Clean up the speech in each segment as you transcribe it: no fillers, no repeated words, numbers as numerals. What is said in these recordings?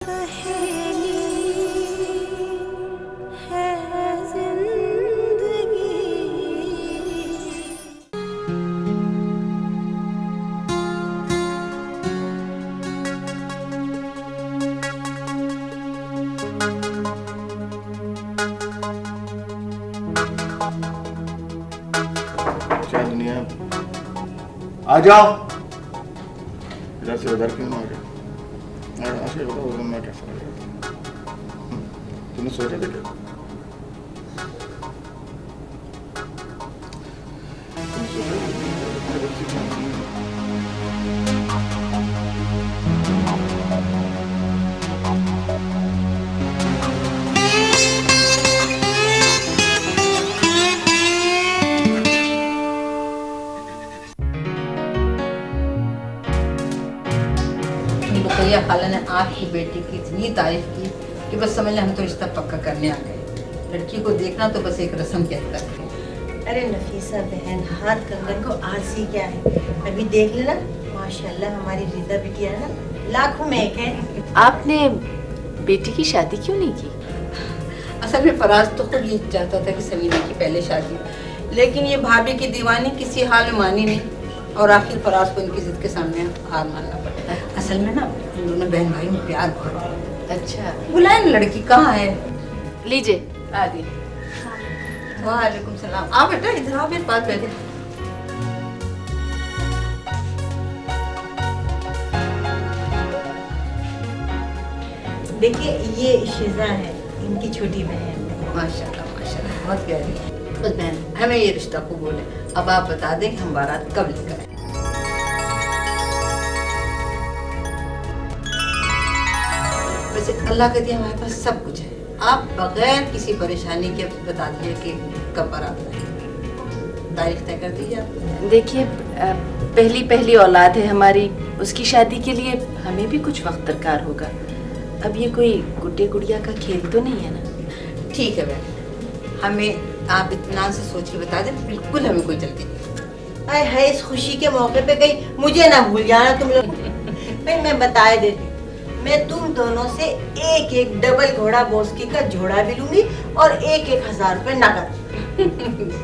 पहेली है जिंदगी। क्या दुनिया, आ जाओ। इधर से उधर क्यों ना आ गया? ऐसे बताओ उस दिन मैं कैसा लग रहा था? तुमने सोचा था क्या? तुमने सोचा था कि बच्ची कौन सी है? रुकैया खाला ने आपकी बेटी की इतनी तारीफ की कि बस समझ लें हम तो रिश्ता पक्का करने आ गए। लड़की को देखना तो बस एक रस्म के अंदर है। अरे नफीसा बहन, हाथ कंगन को आज सी क्या है, अभी देख लेना। माशाल्लाह हमारी रीता बिटिया है ना, लाखों में एक है। आपने बेटी की शादी क्यों नहीं की? असल में फराज तो खुद ये चाहता था कि समीना की पहले शादी, लेकिन ये भाभी की दीवानी किसी हाल में मानी नहीं और आखिर फराज को इनकी जिद के सामने हार मानना पड़ा। असल में ना इन दोनों बहन भाई में प्यार बहुत है। अच्छा, बुलाए ना, लड़की कहाँ है? लीजिए आ गई। वालेकुम सलाम। आओ बेटा, इधर आओ, मेरे पास बैठे। देखिए ये शिजा है, इनकी छोटी बहन। माशाल्लाह माशाल्लाह, बहुत प्यारी है। बस बहन, हमें ये रिश्ता कबूल है। अब आप बता दें कि हम बारात कब लेकर आए? वैसे अल्लाह का दिया हमारे पास सब कुछ है, आप बगैर किसी परेशानी के बता दीजिए कि कब बारात है। तारीख तय कर दीजिए आप। देखिए पहली पहली औलाद है हमारी, उसकी शादी के लिए हमें भी कुछ वक्त दरकार होगा। अब ये कोई गुड्डे गुड़िया का खेल तो नहीं है ना? ठीक है बहन, हमें आप इत्मीनान से सोच के बता दें, बिल्कुल हमें कोई जल्दी नहीं। हाय हाय, इस खुशी के मौके पे कहीं मुझे ना भूल जाना तुम लोग। भाई मैं बता देती हूँ, मैं तुम दोनों से एक एक डबल घोड़ा बोस्की का जोड़ा भी लूंगी और 1,000 रुपए नकद।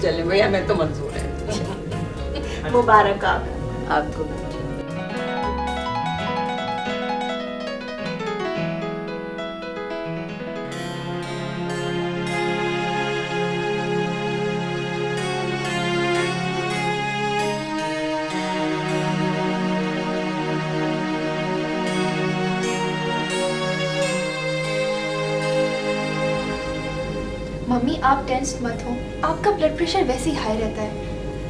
चले भैया, हमें तो मंजूर है। मुबारक आपको। आपको मम्मी आप टेंस मत हो, आपका ब्लड प्रेशर वैसे ही हाई रहता है,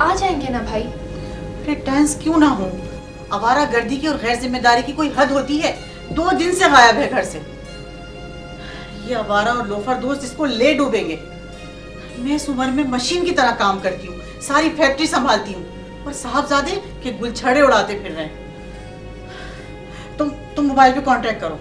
आ जाएंगे ना भाई। अरे टेंस क्यों ना हो, आवारा गर्दी की और गैर जिम्मेदारी की कोई हद होती है। 2 दिन से गायब है घर से। ये आवारा और लोफर दोस्त इसको ले डूबेंगे। मैं इस उम्र में मशीन की तरह काम करती हूँ, सारी फैक्ट्री संभालती हूँ और साहबजादे के गुलछड़े उड़ाते फिर रहे हैं। तुम मोबाइल पे कांटेक्ट करो।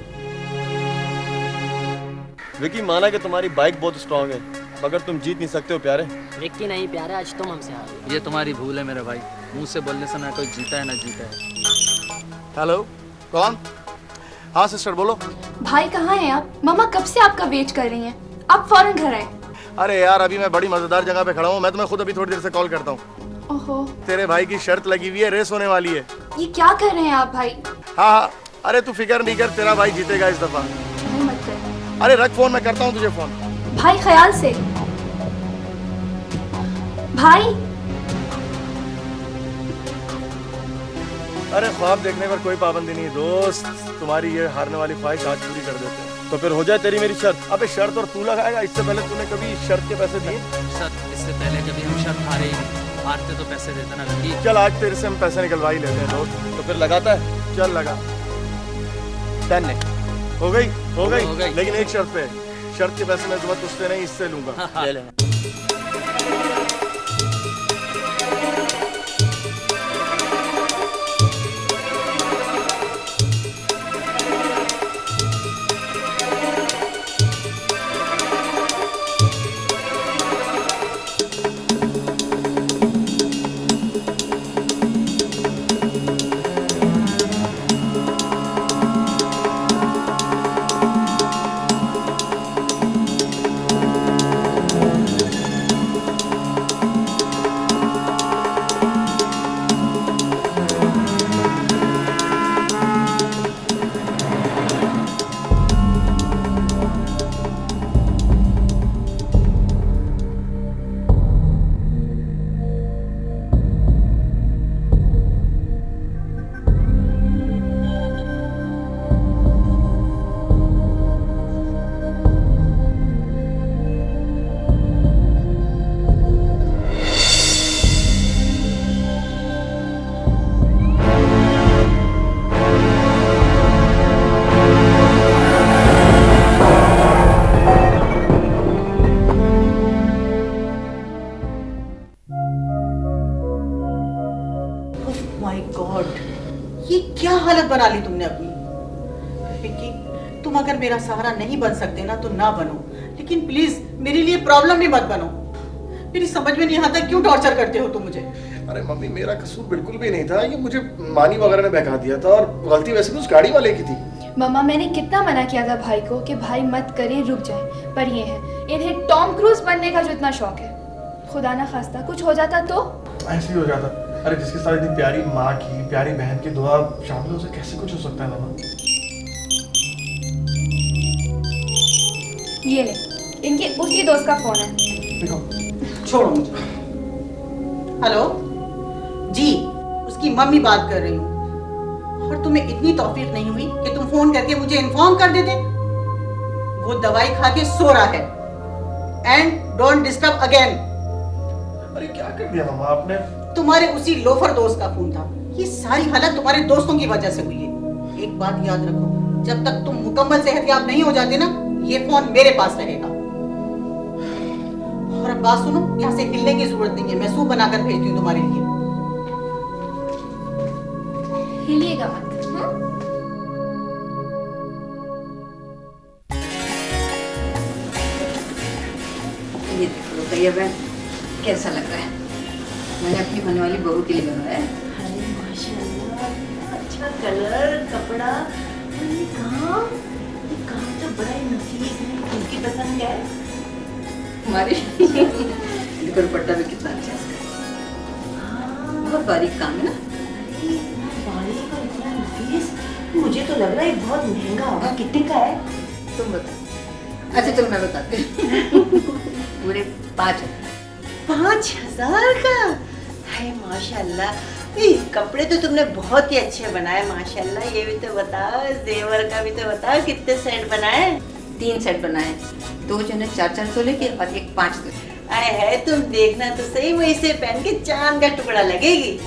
विकी, माना कि तुम्हारी बाइक बहुत स्ट्रांग है, मगर तुम जीत नहीं सकते हो प्यारे। विक्की नहीं प्यारे, आज तुम हमसे हार गए। ये तुम्हारी भूल है मेरे भाई, मुंह से बोलने से ना कोई जीता है ना जीता है। हेलो, कौन? हाँ सिस्टर बोलो। भाई कहाँ हैं आप? मम्मा कब से आपका वेट कर रही हैं, आप फौरन घर आए। अरे यार, अभी मैं बड़ी मजेदार जगह पे खड़ा हूँ, मैं तुम्हें खुद अभी थोड़ी देर से कॉल करता हूँ। ओहो, तेरे भाई की शर्त लगी हुई है, रेस होने वाली है। ये क्या कर रहे हैं आप भाई? हाँ हाँ, अरे तू फिक्र नहीं कर, तेरा भाई जीतेगा इस दफा। नहीं मत कर अरे रख फोन, मैं करता हूँ तुझे फोन। भाई, ख्याल से भाई। अरे ख्वाब देखने पर कोई पाबंदी नहीं दोस्त, तुम्हारी ये हारने वाली ख्वाहिश आज पूरी कर देते हैं। तो फिर हो जाए तेरी मेरी शर्त। अबे शर्त और तू लगाएगा, इससे पहले तूने कभी शर्त के पैसे दिए? शर्त इससे पहले कभी हम शर्त हारते तो पैसे देते ना विकी। चल आज तेरे से हम पैसे निकलवा ही लेते हैं दोस्त। तो फिर लगाता है? चल लगा। डन है, हो गई हो गई, हो गई। लेकिन एक शर्त पे, शर्त के पैसे मैं तुम्हें तुझसे नहीं इससे लूंगा। ले ले। बना ली तुमने अपनी। विक्की, तुम अगर मेरा सहारा नहीं बन सकते ना तो ना बनो, लेकिन प्लीज मेरे लिए प्रॉब्लम भी मत बनो। मेरी समझ में नहीं आता क्यों टॉर्चर करते हो तुम मुझे। अरे मम्मी, मेरा कसूर बिल्कुल भी नहीं था, ये मुझे मानी वगैरह ने बहका दिया था, और गलती वैसे भी उस गाड़ी वाले की थी। मम्मा, मैंने कितना मना किया था भाई को कि भाई मत करें, रुक जाए, पर ये है, इन्हें टॉम क्रूज बनने का जो इतना शौक है। खुदा ना खास्ता कुछ हो जाता तो ऐसे ही हो जाता। अरे जिसके साथ इतनी प्यारी माँ की, प्यारी बहन की दुआ शामिल हो, उसे कैसे कुछ हो सकता है मामा? ये ले, इनके उसी दोस्त का फोन है। देखो, छोड़ो मुझे। हेलो जी, उसकी मम्मी बात कर रही हूँ। और तुम्हें इतनी तौफीक नहीं हुई कि तुम फोन करके मुझे इन्फॉर्म कर देते? वो दवाई खा के सो रहा है। And don't disturb again. अरे क्या कर दिया मामा आपने? तुम्हारे उसी लोफर दोस्त का फोन था। ये सारी हालत तुम्हारे दोस्तों की वजह से हुई है। एक बात याद रखो, जब तक तुम मुकम्मल सेहतयाब नहीं हो जाते ना, ये फोन मेरे पास रहेगा। और अब बात सुनो, यहाँ से हिलने की जरूरत नहीं है, मैं सूप बनाकर भेजती हूँ तुम्हारे लिए। हिलिएगा मत, हाँ? ये देखो रुकैया बहन, कैसा लग रहा है? मैंने अपनी होने वाली बहू के लिए बनवाया है। अरे माशाल्लाह, अच्छा कलर, कपड़ा, और ये काम तो बड़ा ही नफीस है। किसकी पसंद है? हमारी देखो दुपट्टा भी कितना अच्छा है इसका। बहुत बारीक काम है ना। अरे इतना बारीक और इतना नफीस, मुझे तो लग रहा है बहुत महंगा होगा। कितने का है? तुम बताओ। अच्छा चलो मैं बताती हूँ। पूरे 5,000 का? हाय माशाल्लाह, ये कपड़े तो तुमने बहुत ही अच्छे बनाए माशाल्लाह। ये भी तो बताओ, जेवर का भी तो बताओ, कितने सेट बनाए? 3 सेट बनाए, 2 जो है 4-4 तोले के और एक 5 तोले। आए है, तुम देखना तो सही, वो इसे पहन के चांद का टुकड़ा लगेगी।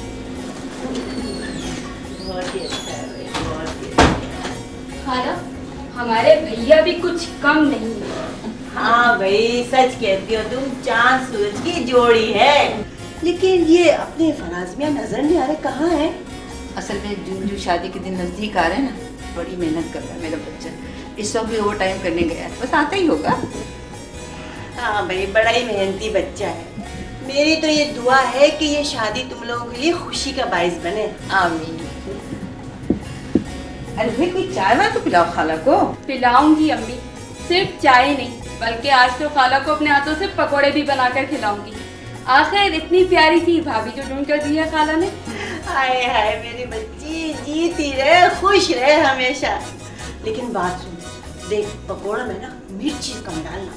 बहुत ही अच्छा है भाई, बहुत ही अच्छा। खाला, हमारे भैया भी कुछ कम नहीं है। हाँ भाई, सच कहती हो तुम, चांद सूरज की जोड़ी है। लेकिन ये अपने फराज मियां नजर नहीं आ रहे, कहाँ है? असल में जून शादी के दिन नजदीक आ रहे हैं ना, बड़ी मेहनत कर रहा है मेरा बच्चा। इस वक्त भी ओवर टाइम करने गया है, बस आता ही होगा। हाँ भाई, बड़ा ही मेहनती बच्चा है। मेरी तो ये दुआ है कि ये शादी तुम लोगों के लिए खुशी का बाइस बने। आमीन। अरे भाई कोई चाय वाय तो पिलाओ खाला को। पिलाऊंगी अम्मी, सिर्फ चाय नहीं बल्कि आज तो खाला को अपने हाथों से पकोड़े भी बनाकर खिलाऊंगी। आखिर इतनी प्यारी सी भाभी जो ढूंढ कर दी है खाला ने। हाय हाय मेरी बच्ची, जीती रहे, खुश रहे हमेशा। लेकिन बात सुन, देख पकोड़ा में ना मिर्ची कम डालना,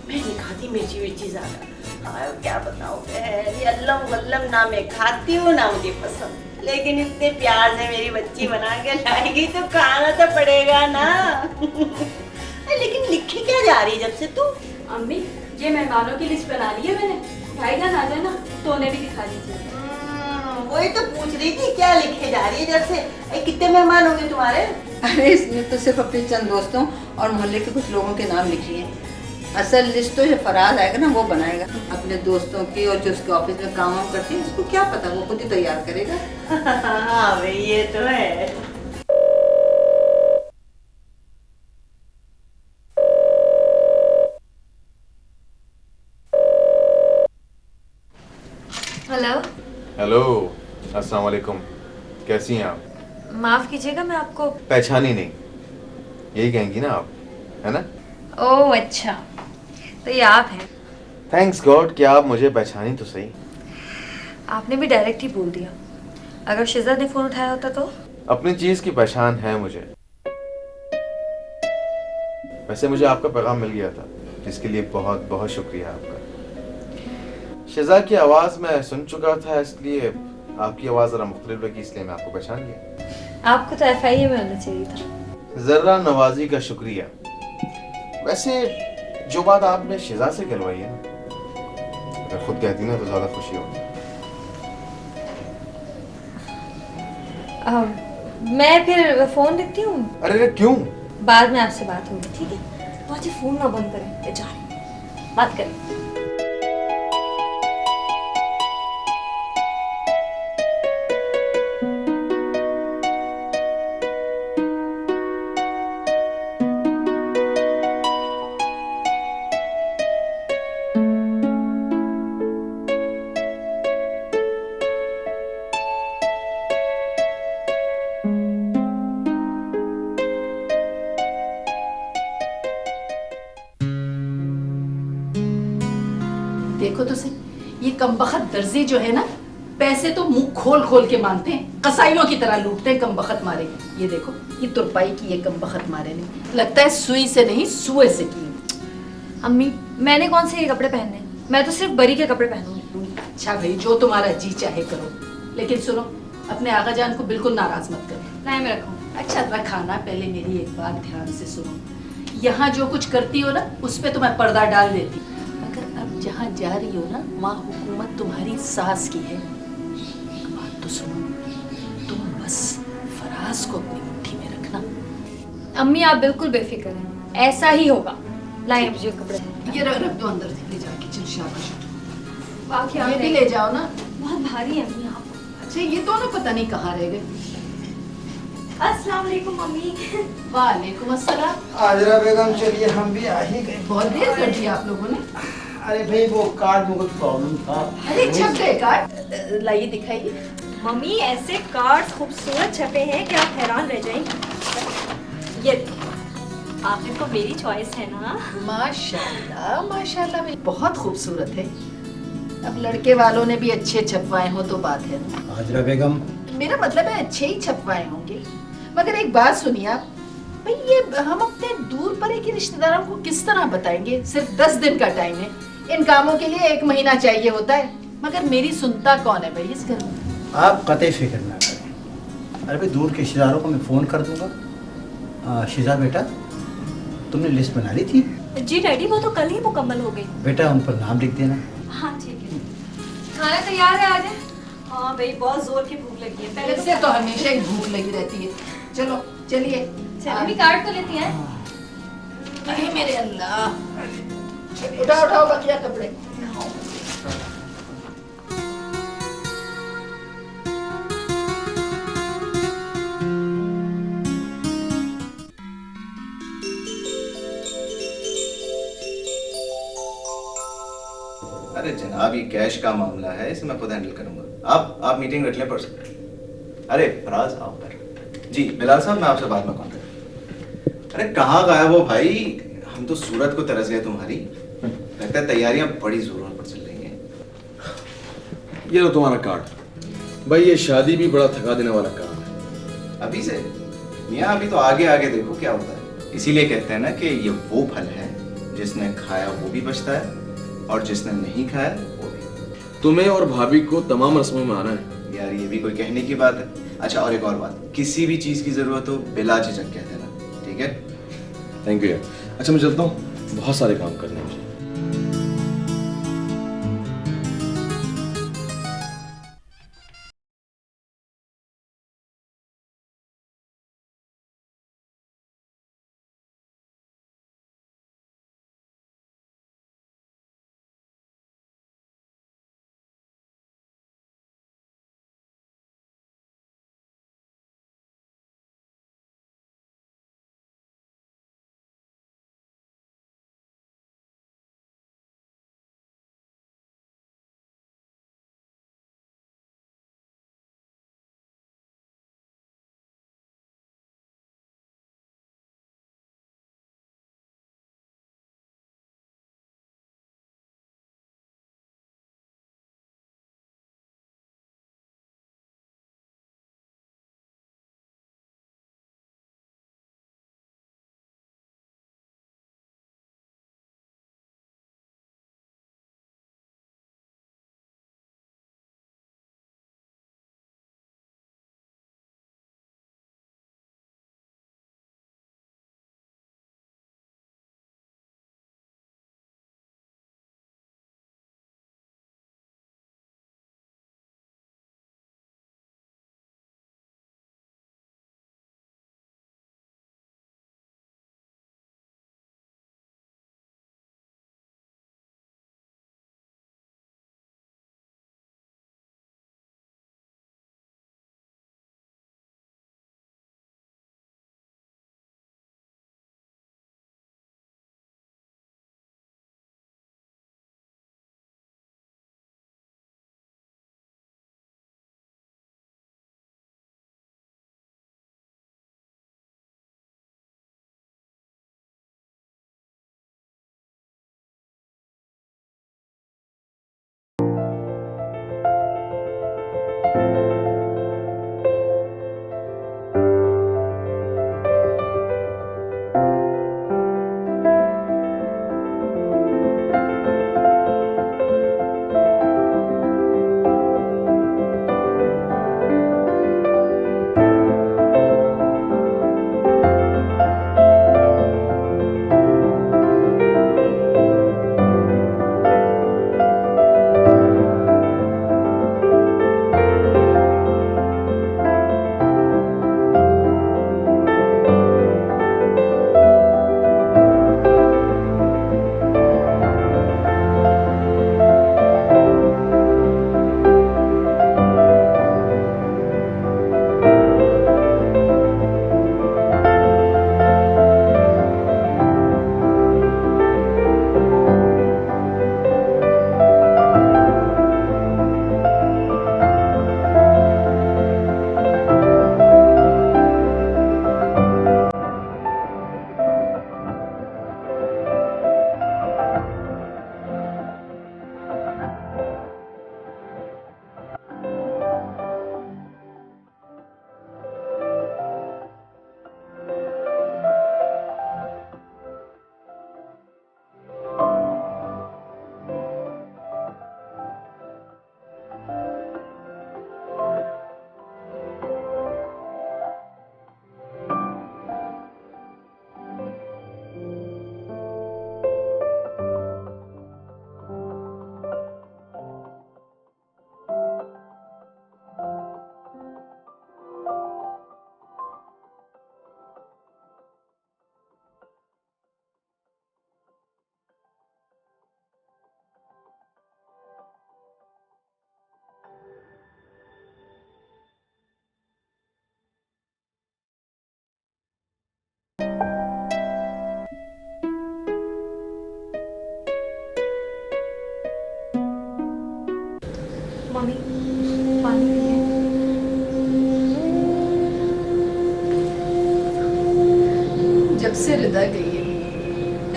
मैं नहीं खाती मिर्ची ज्यादा। हाँ क्या बताऊँ बहन, ये अल्लम वल्लम ना मैं खाती हूँ ना मुझे पसंद, लेकिन इतने प्यार से मेरी बच्ची बना के लाएगी तो खाना तो पड़ेगा ना। लेकिन लिखी क्या जा रही है जब से तू? अम्मी, ये मेहमानों की लिस्ट बना ली है मैंने, भाईजान आ जाए ना तो उन्हें भी दिखा दीजिए। वही तो पूछ रही थी, क्या लिखे जा रही है जब से? कितने मेहमान होंगे तुम्हारे? अरे इसमें तो सिर्फ अपने चंद दोस्तों और मोहल्ले के कुछ लोगों के नाम लिखी है। असल लिस्ट तो ये फराज आएगा ना वो बनाएगा, अपने दोस्तों की और जो उसके ऑफिस में काम वाम करते हैं उसको क्या पता, वो खुद ही तैयार करेगा। हाँ भाई ये तो है। हेलो। हेलो, अस्सलाम वालेकुम। कैसी हैं आप? माफ कीजिएगा, मैं आपको पहचानी नहीं, यही कहेंगी ना आप, है ना? ओह अच्छा, तो ये आप हैं। थैंक्स गॉड कि आप मुझे पहचानी तो सही। आपने भी डायरेक्ट ही बोल दिया। अगर शिजा ने फोन उठाया होता तो? अपनी चीज की पहचान है मुझे। वैसे मुझे आपका पैगाम मिल गया था, जिसके लिए बहुत बहुत शुक्रिया आपका। शिजा की आवाज मैं सुन चुका था, इसलिए आपकी आवाज जरा मुख्तलिफ लगी, इसलिए मैं आपको पहचान गया। आपको तो FIA में होना चाहिए था। जर्रा नवाजी का शुक्रिया। वैसे जो बात आपने शिजा से करवाई है ना, अगर खुद कहती ना तो ज्यादा खुशी होगी। मैं फिर फोन रखती हूँ। अरे क्यों? बाद में आपसे बात होगी, ठीक है? तो आज फोन ना बंद करें, बेचारे बात करें। देखो तो सही, ये कमबख्त दर्जी जो है ना, पैसे तो मुंह खोल खोल के मांगते हैं, कसाईयों की तरह लूटते हैं कमबख्त मारे। ये देखो, ये तुरपाई की ये कमबख्त मारे ने, लगता है सुई से नहीं सुए से की। अम्मी मैंने कौन से ये कपड़े पहनने, मैं तो सिर्फ बरी के कपड़े पहनूंगी। अच्छा भाई, जो तुम्हारा जी चाहे करो, लेकिन सुनो, अपने आगा जान को बिल्कुल नाराज मत करो। नहीं मैं रखूँ। अच्छा रखाना, पहले मेरी एक बात ध्यान से सुनो, यहाँ जो कुछ करती हो ना उस पे तो मैं पर्दा डाल देती, मगर अब जहाँ जा रही हो ना वहाँ हुकूमत तुम्हारी सास की है। बात तो सुनो, तुम बस फराज को अपनी मुट्ठी में रखना। अम्मी आप बिल्कुल बेफिक्र हैं, ऐसा ही होगा। लाइए मुझे कपड़े। ये रख दो अंदर ले जाके, चल शाबाश। बाकी ये भी ले जाओ ना, बहुत भारी है अम्मी आप। अच्छा ये दोनों पता नहीं कहाँ रह गए। अस्सलाम वालेकुम मम्मी। वालेकुम अस्सलाम। आजरा बेगम, चलिए हम भी आ ही गए। बहुत देर कर दिया आप लोगों ने। अरे भाई वो कार्ड में कुछ प्रॉब्लम था। अरे छप गए कार्ड, लाइए दिखाइए। मम्मी ऐसे कार्ड्स खूबसूरत छपे हैं कि आप हैरान रह जाएंगी। ये आखिर तो मेरी चॉइस है ना। माशाल्लाह माशाल्लाह, भाई बहुत खूबसूरत है। अब लड़के वालों ने भी अच्छे छपवाए हो तो बात है ना। आजरा बेगम, मेरा मतलब है अच्छे ही छपवाए होंगे, मगर एक बात सुनिए आप, भाई ये हम अपने दूर परे के रिश्तेदारों को किस तरह बताएंगे? सिर्फ 10 दिन का टाइम है, इन कामों के लिए 1 महीना चाहिए होता है, मगर मेरी सुनता कौन है भाई इस घर में? आप कतई फिक्र ना करें। अरे भाई दूर के रिश्तेदारों को मैं फ़ोन कर दूंगा। शिजा बेटा, तुमने लिस्ट बना ली थी? जी डैडी, वो तो कल ही मुकम्मल हो गई। बेटा उन पर नाम लिख देना। हाँ ठीक है। खाना तैयार है आज? हाँ भाई बहुत जोर की भूख लगी है। पहले से तो हमेशा ही भूख लगी रहती है। चलो चलिए, भी कार्ड तो लेती हैं। अरे मेरे अल्लाह, उठाओ उठाओ बकिया कपड़े। अरे जनाब, ये कैश का मामला है, इसे मैं खुद हैंडल करूंगा। आप मीटिंग रख लें परसों। अरे फराज आओ पर। जी बिलाल साहब, मैं आपसे बाद में कॉन्टेक्ट। अरे कहाँ गायब हो भाई? हम तो सूरत को तरस गए तुम्हारी। लगता है तैयारियां बड़ी जोरों पर चल रही हैं। ये लो तुम्हारा कार्ड। भाई ये शादी भी बड़ा थका देने वाला काम है। अभी से मियाँ, अभी तो आगे आगे देखो क्या होता है। इसीलिए कहते हैं ना कि ये वो फल है जिसने खाया वो भी बचता है और जिसने नहीं खाया वो भी। तुम्हें और भाभी को तमाम रस्मों में आना है। यार ये भी कोई कहने की बात है? अच्छा और एक और बात, किसी भी चीज की जरूरत हो बिला झिझक कह देना, ठीक है? थैंक यू यार। अच्छा मैं चलता हूँ, बहुत सारे काम करने हैं मुझे।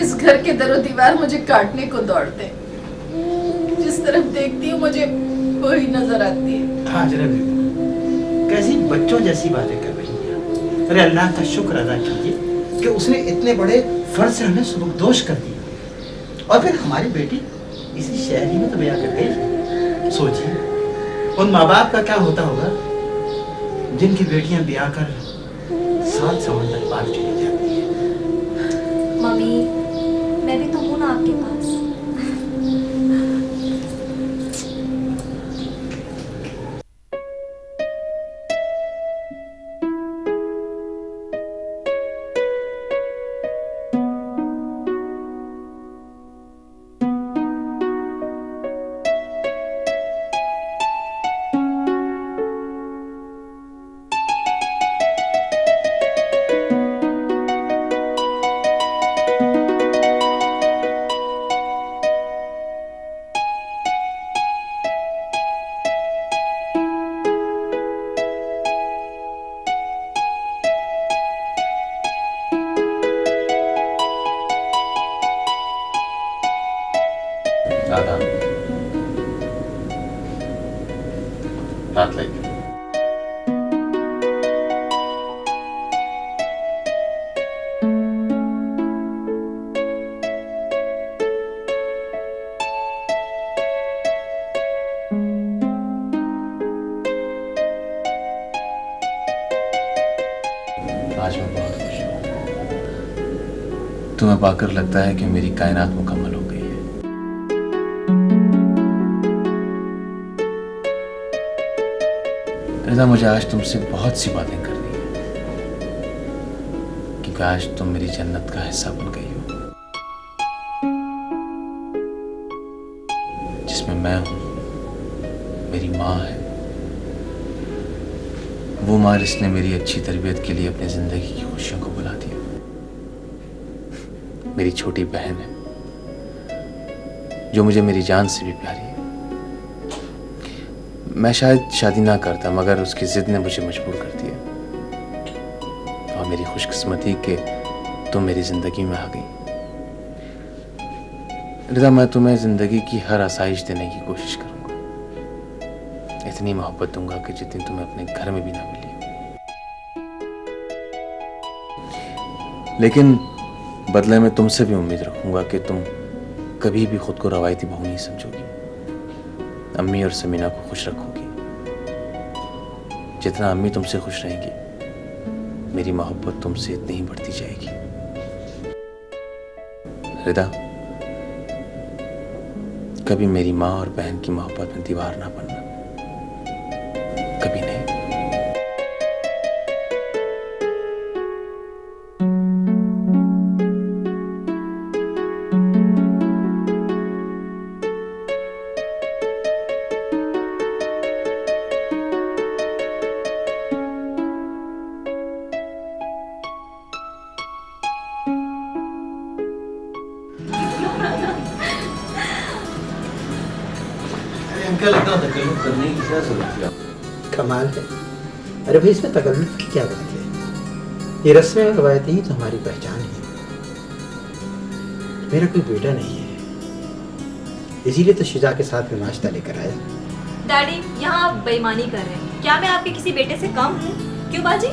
इस घर के दरो दीवार मुझे काटने को दौड़ते, जिस तरफ देखती हूँ मुझे वही नजर आती है। हाँ जरा बेगम, कैसी बच्चों जैसी बातें कर रही हैं। अरे अल्लाह का शुक्र अदा कीजिए कि उसने इतने बड़े फर्ज से हमें सुबकदोश कर दिया, और फिर हमारी बेटी इसी शहरी में तो ब्याह कर गई। सोचिए उन माँ बाप का क्या होता होगा जिनकी बेटियां ब्याह कर 7 समंदर पार चली जाती है। मम्मी, मैं भी तो हूँ ना आपके पास। दादा रात लगी। आज मैं बहुत खुश हूँ। तुम्हें पाकर लगता है कि मेरी कायनात मुकम्मल हो गई है। रिदा, मुझे आज तुमसे बहुत सी बातें करनी है, क्योंकि आज तुम मेरी जन्नत का हिस्सा बन गई हो, जिसमें मैं हूं, मेरी माँ है, वो माँ जिसने मेरी अच्छी तरबियत के लिए अपनी जिंदगी की खुशियों को बुला दिया, मेरी छोटी बहन है जो मुझे मेरी जान से भी प्यारी है। मैं शायद शादी ना करता, मगर उसकी जिद ने मुझे मजबूर कर दिया, और मेरी खुशकिस्मती कि तुम मेरी जिंदगी में आ गई। रिदा, मैं तुम्हें जिंदगी की हर आसाइश देने की कोशिश करूंगा, इतनी मोहब्बत दूंगा कि जितनी तुम्हें अपने घर में भी ना मिली। लेकिन बदले में तुमसे भी उम्मीद रखूंगा कि तुम कभी भी खुद को रवायती बहू नहीं समझोगी, अम्मी और समीना को खुश रखोगी। जितना अम्मी तुमसे खुश रहेंगी, मेरी मोहब्बत तुमसे इतनी ही बढ़ती जाएगी। रिदा, कभी मेरी माँ और बहन की मोहब्बत में दीवार ना बनना, कभी नहीं। अंकल, इतना तकल्लुफ करने की क्या जरूरत है? कमाल है। अरे भाई, इसमें तकल्लुफ की क्या बात है? ये रस्में और रवायतें ही तो हमारी पहचान है। मेरा कोई बेटा नहीं है, इसीलिए तो शिजा के साथ में नाश्ता लेकर आया। डैडी, यहाँ आप बेईमानी कर रहे हैं। क्या मैं आपके किसी बेटे से कम हूँ? क्यों बाजी?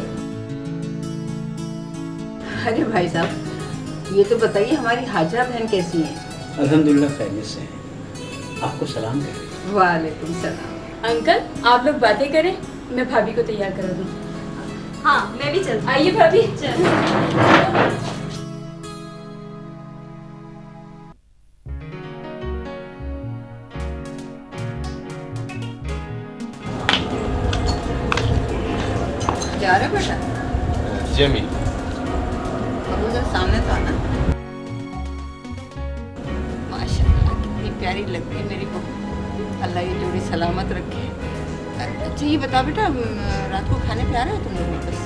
अरे भाई साहब, ये तो बताइए हमारी हाजरा बहन कैसी है? अल्हम्दुलिल्लाह खैरियत से है। आपको सलाम कर रही। वालेकुम सलाम। अंकल, आप लोग बातें करें, मैं भाभी को तैयार करा दूँ। हाँ, मैं भी चलती। आइए भाभी। चल। जा रहे बेटा? जी अम्मी। अब उधर सामने तो आना। माशाल्लाह, कितनी प्यारी लगती है मेरी बहू। अल्लाह ये जोड़ी सलामत रखे। अच्छा ये बता बेटा, रात को खाने पे आ रहे हो तुम लोग वापस?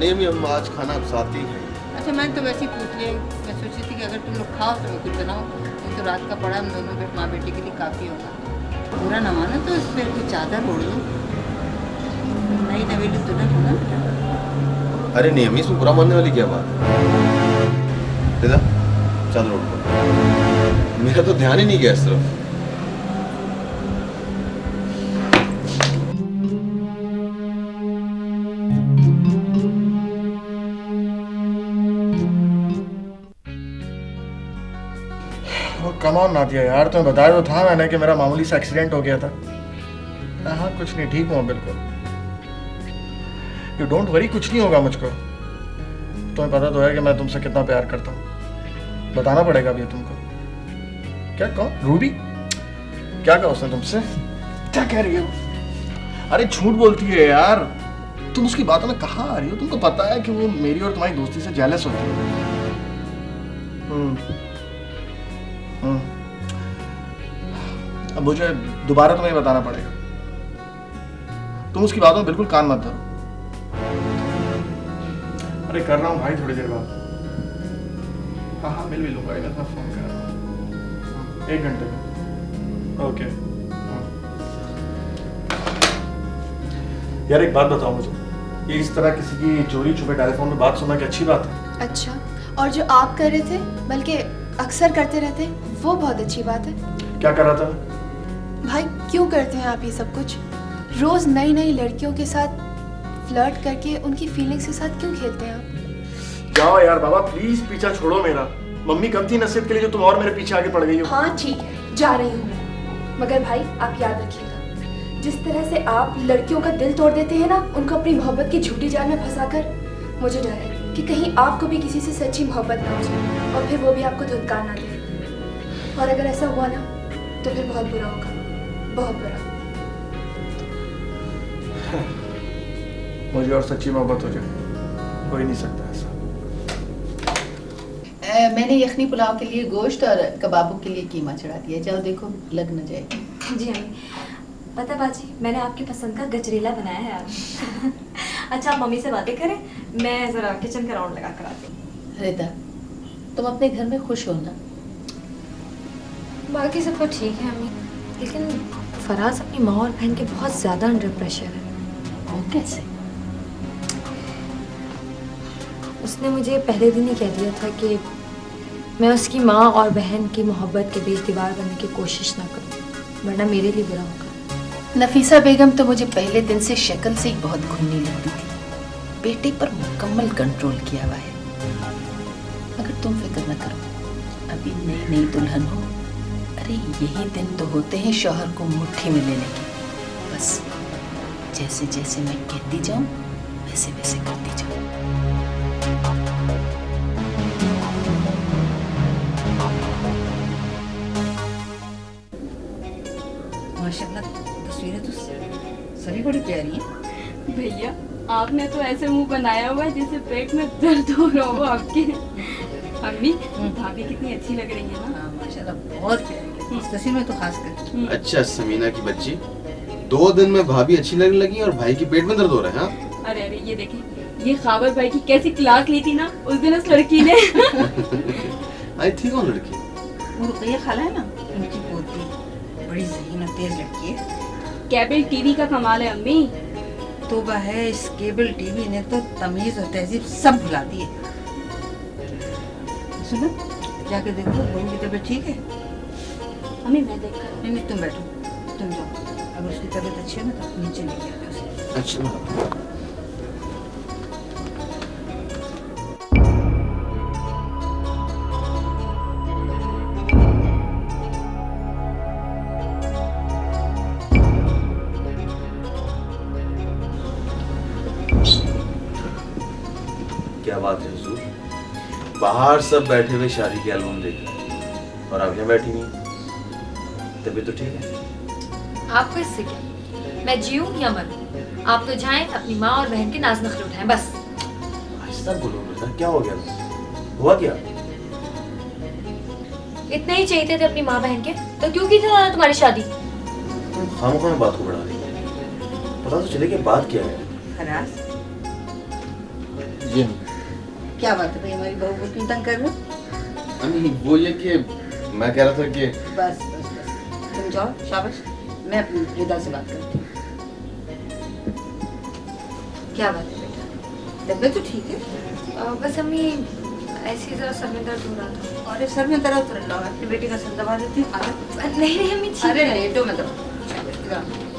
नहीं अम्मी, हम आज खाना अब साथ ही खाएंगे। अच्छा, मैं तो वैसे ही पूछ लिया। मैं सोची थी कि अगर तुम लोग खाओ तो मैं कुछ बनाओ, नहीं तो रात का पड़ा हम दोनों माँ बेटी के लिए काफ़ी होगा। बुरा ना मानो तो इस पर कुछ चादर ओढ़ लो, नई नवेली दुल्हन हो ना बेटा। अरे नहीं अम्मी, इसमें बुरा मानने वाली क्या बात है? रिदा, चादर उठ पड़ा। मेरा तो ध्यान ही नहीं गया इस तरफ। कम ऑन नादिया यार, तुम्हें बताया तो था मैंने कि मेरा मामूली सा एक्सीडेंट हो गया था। हाँ कुछ नहीं, ठीक हूँ बिल्कुल। यू डोंट वरी, कुछ नहीं होगा मुझको। तुम्हें पता तो है कि मैं तुमसे कितना प्यार करता हूँ। बताना पड़ेगा अभी तुमको। क्या कौन? रूबी? क्या कहा उसने तुमसे? क्या कह रही है? अरे झूठ बोलती है यार, तुम उसकी बातों में कहाँ आ रही हो? तुमको पता है कि वो मेरी और तुम्हारी दोस्ती से जेलस होती है। अब मुझे दोबारा तुम्हें बताना पड़ेगा। तुम उसकी बातों में बिल्कुल कान मत धरो। अरे कर रहा हूँ भाई थोड़ी देर बाद। हाँ मिल भी लूंगा, इधर मैं फोन कर रहा हूँ 1 घंटे में। ओके। यार एक बात बताओ मुझे, ये इस तरह किसी की चोरी छुपे टेलीफोन में बात सुनना क्या अच्छी बात है? अच्छा, और जो आप कर रहे थे, बल्कि अक्सर करते रहते, वो बहुत अच्छी बात है। क्या कर रहा था? भाई क्यों करते हैं आप ये सब कुछ? रोज नई नई लड़कियों के साथ फ्लर्ट करके उनकी फीलिंग्स के साथ क्यों खेलते हैं आप? जाओ यार बाबा, प्लीज पीछा छोड़ो मेरा। मम्मी कब थी नसीहत के लिए जो तुम और मेरे पीछे आगे पड़ गई हो? हाँ ठीक है, जा रही हूँ मैं। मगर भाई आप याद रखिएगा, जिस तरह से आप लड़कियों का दिल तोड़ देते हैं ना, उनको अपनी मोहब्बत की झूठी जाल में फंसाकर, मुझे डर है कि कहीं आपको भी किसी से सच्ची मोहब्बत ना हो जाए और फिर वो भी आपको धुतकार ना दे। और अगर ऐसा हुआ ना तो फिर बहुत बुरा होगा, बहुत बुरा। मुझे और सच्ची मोहब्बत हो जाए, हो ही नहीं सकता ऐसा। मैंने यखनी पुलाव के लिए गोश्त और कबाबों के लिए कीमा चढ़ा दिया। जाओ देखो लग न जाए। जी अम्मी, पता बाजी मैंने आपकी पसंद का गजरेला बनाया है आज। अच्छा आप मम्मी से बातें करें, मैं ज़रा किचन का राउंड लगा कर आती हूँ। रिता, तुम अपने घर में खुश हो ना? बाकी सब तो ठीक है अम्मी, लेकिन फराज अपनी माँ और बहन के बहुत ज़्यादा अंडर प्रेशर है। वो कैसे? उसने मुझे पहले दिन ही कह दिया था कि मैं उसकी माँ और बहन की मोहब्बत के बीच दीवार बनने की कोशिश ना करूँ, वरना मेरे लिए बुरा होगा। नफीसा बेगम तो मुझे पहले दिन से शक्ल से ही बहुत घुनने लगती थी। बेटे पर मुकम्मल कंट्रोल किया हुआ है। मगर तुम फिक्र न करो, अभी नई नई दुल्हन हो। अरे यही दिन तो होते हैं शौहर को मुट्ठी में लेने के। बस जैसे जैसे मैं कहती जाऊं वैसे वैसे करती जाऊं। माशाल्लाह तस्वीरें तो सभी बड़ी प्यारी हैं। भैया आपने तो ऐसे मुंह बनाया हुआ है जैसे पेट में दर्द हो रहा हो आपके। अम्मी भाभी कितनी अच्छी लग रही है ना? हाँ माशाल्लाह बहुत प्यारी, इस तस्वीर में तो खास कर। अच्छा समीना की बच्ची, 2 दिन में भाभी अच्छी लगने लगी और भाई के पेट में दर्द हो रहा है? हाँ अरे अरे ये देखें, ये खाबर भाई की कैसी क्लास ली थी ना उस दिन उस लड़की ने। आई थी कौन लड़की? वो रुकैया खाला है ना, उनकी पोती, बड़ी ज़हीन और तेज लड़की है। केबल टीवी का कमाल है अम्मी। तोबा है, इस केबल टीवी ने तो तमीज और तहजीब सब भुला दी है। सुनो जाके देखो बहू की तबीयत ठीक है? अम्मी मैं देख कर। नहीं तुम बैठो, तुम जाओ, अगर उसकी तबीयत अच्छी है ना तो नीचे लेके आना उसे। अच्छा क्या बात है हुजूर, बाहर सब बैठे हुए शादी के एल्बम देख रहे हैं और आप यहाँ बैठी नहीं। तबीयत तो ठीक है? आपको इससे क्या, मैं जीऊं या मरूं, आप तो जाएं अपनी माँ और बहन के नाज नखरे उठाएं बस। आहिस्ता बोलो बेटा, क्या हो गया? हुआ क्या? इतने ही चाहिए थे अपनी माँ बहन के, तो क्यों की थी उन्होंने तुम्हारी शादी? तुम खामोखा में बात को बढ़ा रही हो, पता तो चले कि बात क्या है। फराज जी क्या बात है भाई, हमारी बहू को क्यों तंग कर रहे हो? नहीं वो ये कि मैं कह रहा था कि बस बस बस तुम जाओ, शाबाश, मैं अपनी रिदा से बात करती हूँ। क्या बात है बेटा, तबीयत तो ठीक है? बस अम्मी ऐसे ही जरा सर में दर्द हो रहा था। अरे सर में दर्द हो रहा है, अपनी बेटी का सर दबा देती हूँ। नहीं नहीं अम्मी, ठीक अरे है। लेटो, मैं दबा